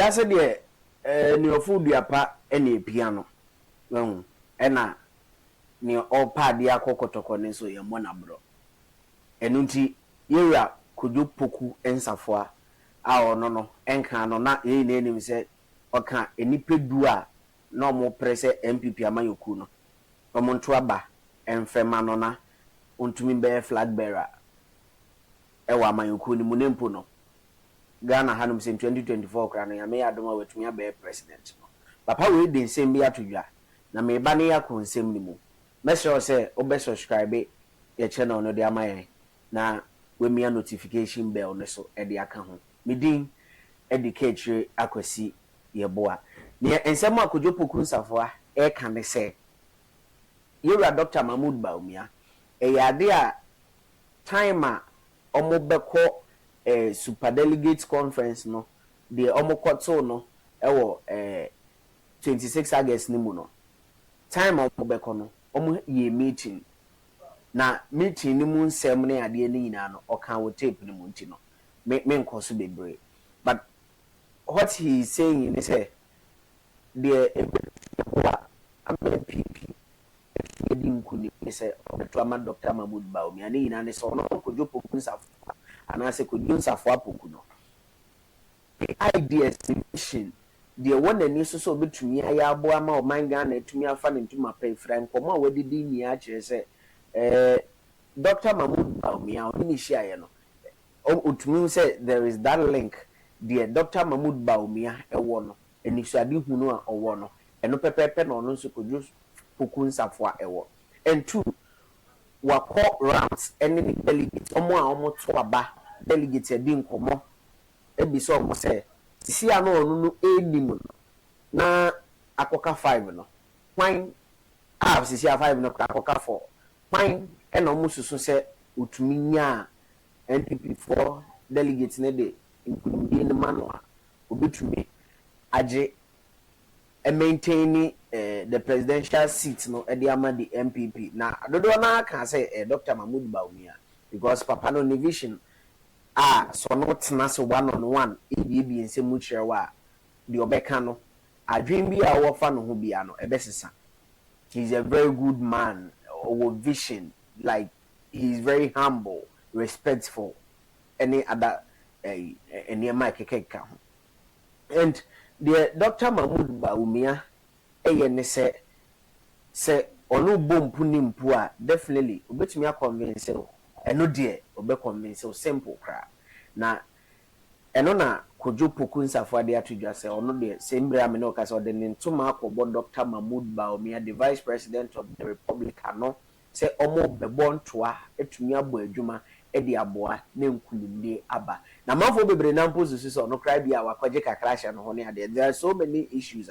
wiase de ni ofu duapa ene piano wen ena ni opa de akokotoko ne so ye mona bro enu nti yewura kojo poku ensafo a ono no enka no na ye ne nim se oka enipe du a na omo prese MPP amayoku no omo nto aba enfema no na ontumi be flag bearer ewa amayoku ni munempo no Ghana hanum se 2024 kra no ya me adoma watumi abe president no papa we dey nsem bi atodwa na me ba ne yakọ nsem ni mu mesho se obe subscribe ye channel no de amaye na we mia notification bell no so e de aka ho medin educate akwasi ye boa ne ensem akojo poku nsafo a e ka ne se yewra Dr. Mahmoud Bawumia e yade a time a omo beko super delegate conference no de omokoto no ewo 26 August ni mu no time obeko no omo ye meeting na meeting ni mu nsem ne ade ni nyina no okan wo tape ni mu nti no me nkoso bebre but what he is saying is say the MPP edin kuni say to ama Dr. Mahmoud Bawumia ni nyina ne so no kojo poku nsafo anase kojo nsafo apoku no the ideas vision the one that needs so betumi ayabo ama o manga na etumi afa ne ntuma pay frank komo a wadidi ni a kire se Dr. Mahmoud Bawumia o ni share no otumi say there is that link the Dr. Mahmoud Bawumia ewo no enisuade hunu a owo no eno pepepe no no so kojo poku nsafo a ewo and two wako rounds any delegate omo a omo to aba delegate e di nkomo ebi so omo say sisi ano onu no enim na akoka 5 no kwan a sisi 5 no akoka 4 kwan e na omo susu say otumi nya NPP4 delegate ne de include in manual obetumi age e maintain the presidential seat no e de ama the MPP na dodo na kan say Dr. Mahmoud Bawumia because papa no ni vision so not na so one on one ebi nsemu chirewa the obeka no adwen bi a wo fa no ho bia no ebesesa he's a very good man with vision like he's very humble respectful any other any kekeka and the Dr. Mahmoud Bawumia ne se onu bompu ni mpu a definitely obetumi convince o eno de obe convince o simple kra na eno na kojo poku nsafo ade atodwa se ono de sembre amene o ka se o de ntuma akobo Dr. Mahmoud Bawumia the vice president of the republic ano se omo bebo ntoa etumi abo adwuma edi aboa na nkulumde aba na manfo bebre na mpozu so ono kra bia wakwaje kakrasha no ho ne ade there are so many issues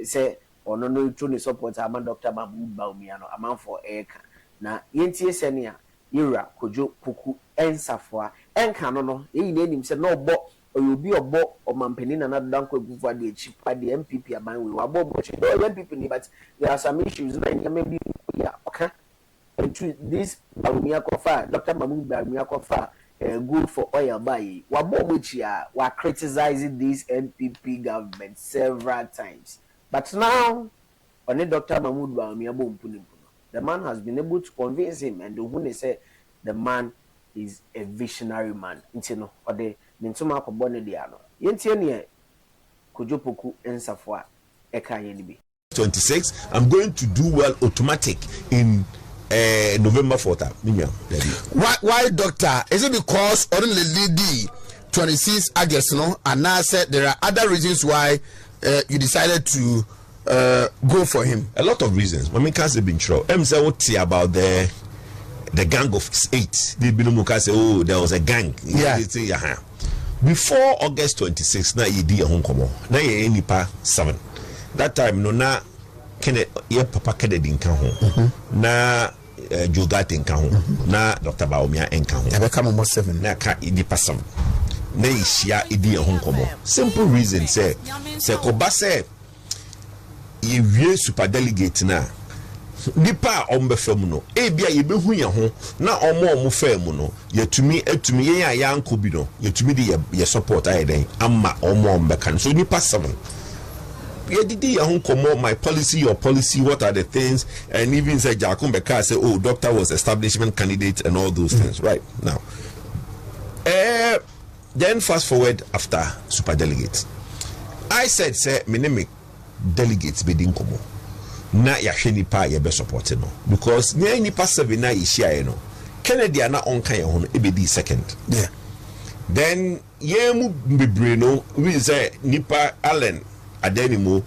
say ono no to ne support ama Dr. Mahmoud Bawumia no amanfo eka na yentie senia yewura kojo poku ensafo enka no eyi na nim se no obo oyobi obo omampeni na nadanko egufu ade chipa de MPP aban we wabo boche do MPP ni but there are some issues na nyame bi ya okay and this Bawumia kofa Dr. Mahmoud Bawumia kofa good for oil buy wabo bochi a wa criticizing this MPP government several times but now only Dr. Mahmoud Bawumia bompu the man has been able to convince him and when they say the man is a visionary man intino or the ntuma akobone dia no yentie ne kojo poku ensafo a eka ye bi 26 I'm going to do well automatic in November 4th. Why doctor? Is it because only lady 26 August no and now said there are other reasons why you decided to go for him? A lot of reasons. I mean, can't been true. Say what about the gang of 8. They been say oh there was a gang. Yeah. Before August 26, na yedi a home komo. Na ye nipa 7. That time no na kene ye papa kede din kan ho. Na Jogat in kan ho. Na Dr. Bawumia en kan ho. Ebe come almost 7. Na ka nipa 7. Na ishia idi a home komo. Simple reason say koba say ye wie super delegate na nipa ombe fam no ebia ye behu ye ho na omo fam no yetumi ye ya yanko bi no yetumi de ye support ayeden amma omo ombe kan so nipa 7 ye didi ye ho komo my policy your policy what are the things and even say Jacob Beka say oh doctor was establishment candidate and all those things right now then fast forward after super delegates I said say minimic delegates be din komo na yahwe nipa ye be support no because na nipa 7 na yishia no Kennedy ana onka ye ho no ebedi second yeah then ye mu bebre no we say nipa Allen adenimo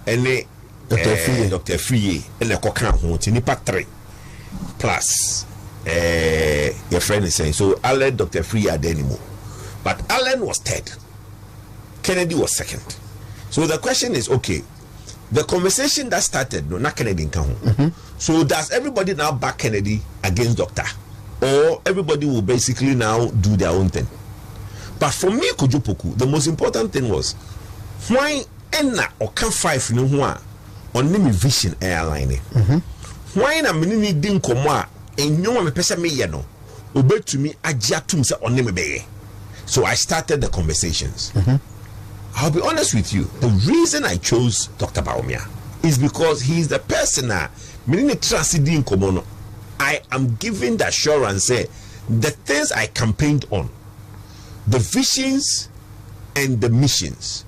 ene Dr. Free ene koka ho ti nipa 3 plus your friend is saying so Allen Dr. Free adenimo but Allen was 3rd Kennedy was 2nd so the question is okay the conversation that started no not Kennedy so does everybody now back Kennedy against Doctor or everybody will basically now do their own thing but for me Kojopoku the most important thing was why enna oka 5 no ho a on me vision airline why na me ni di nkomo a enyo me pese me ye no obetumi agiatum se on me beye so I started the conversations I'll be honest with you. The reason I chose Dr. Bawumia is because he's the person that I am giving the assurance say the things I campaigned on, the visions and the missions,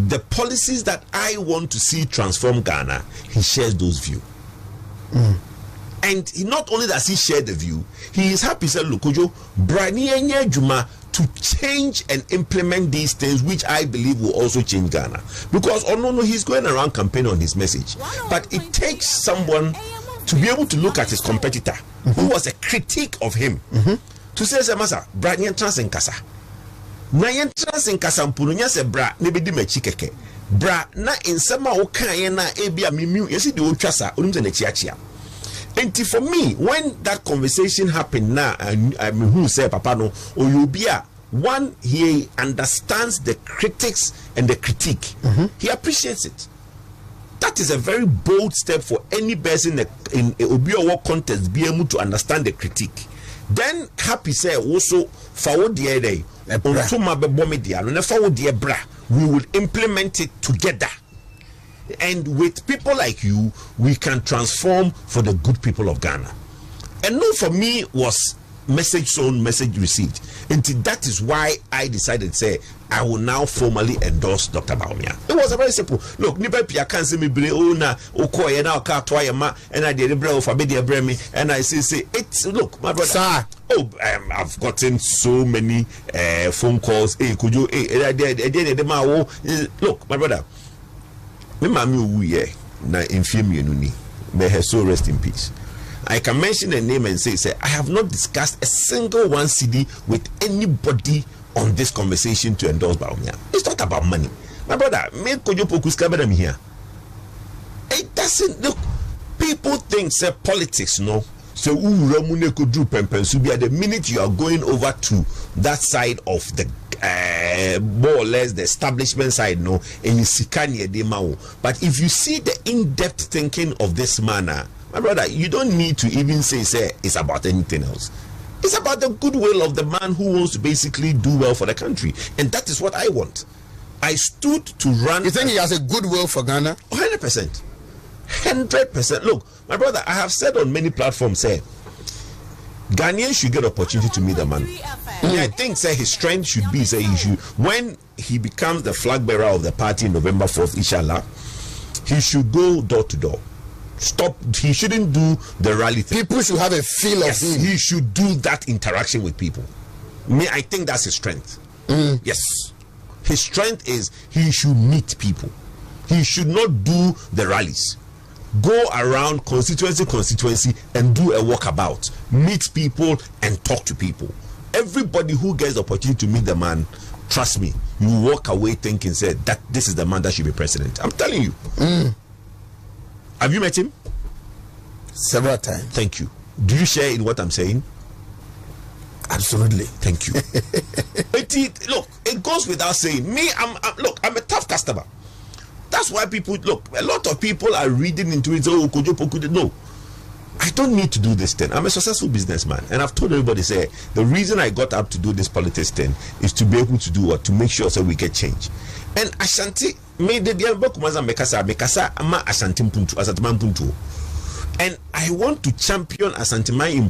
the policies that I want to see transform Ghana, he shares those views. And not only does he share the view, he is happy say look Kojo Brani Juma to change and implement these things which I believe will also change Ghana. Because no, he's going around campaigning on his message. But it takes someone to be able to look at his competitor who was a critique of him to say Masa Brani trans in Kasa. Na yen trans in Kasa mpununya se bra ne bedi machi keke. Bra na insema okan na ebia mimu yesi de otwasa onimse na chiachia. And for me, when that conversation happened now, I mean, who said, Papa, no, Oyobia, one, he understands the critics and the critique. He appreciates it. That is a very bold step for any person in a Obiowo context be able to understand the critique. Then, happy say, also, forward the day, we will implement it together. And with people like you, we can transform for the good people of Ghana. And no, for me was message sown, message received. And that is why I decided to say I will now formally endorse Dr. Bawumia. It was a very simple look. Nipa pia can say me bre o na okoye na oka toya ma and I did bre for media bre me and I say it's look my brother. Sir. Oh, I've gotten so many phone calls. Hey, could you? Look, my brother. Me mami uye na infirmi enuni. May her soul rest in peace. I can mention a name and say I have not discussed a single one CD with anybody on this conversation to endorse Bawumia. It's not about money. My brother, make Kojopoku scabber here. It doesn't look. People think say politics, no. So Ramune could do Pempensubia the minute you are going over to that side of the more or less the establishment side, no, and you see but if you see the in-depth thinking of this manner, my brother, you don't need to even say it's about anything else. It's about the goodwill of the man who wants to basically do well for the country, and that is what I want. I stood to run. You think he has a goodwill for Ghana? 100%. 100%. Look, my brother, I have said on many platforms, Ghanaians should get opportunity to meet the man. I think his strength should be when he becomes the flag bearer of the party in November 4th, inshallah, he should go door to door. He shouldn't do the rally thing. People should have a feel of him. He should do that interaction with people. I think that's his strength. Yes. His strength is he should meet people. He should not do the rallies. Go around constituency and do a walkabout, meet people and talk to people. Everybody who gets the opportunity to meet the man, trust me, you walk away thinking that this is the man that should be president. I'm telling you. Have you met him? Several times. Thank you. Do you share in what I'm saying? Absolutely. Thank you. Look, it goes without saying. Me, I'm a tough customer. That's why people look. A lot of people are reading into it. Oh, Kojopoku. No, I don't need to do this thing. I'm a successful businessman, and I've told everybody, say, the reason I got up to do this politics thing is to be able to do what? To make sure so we get change. And Ashanti made the mekasa ama Ashanti mpuntu, and I want to champion Ashanti Mai in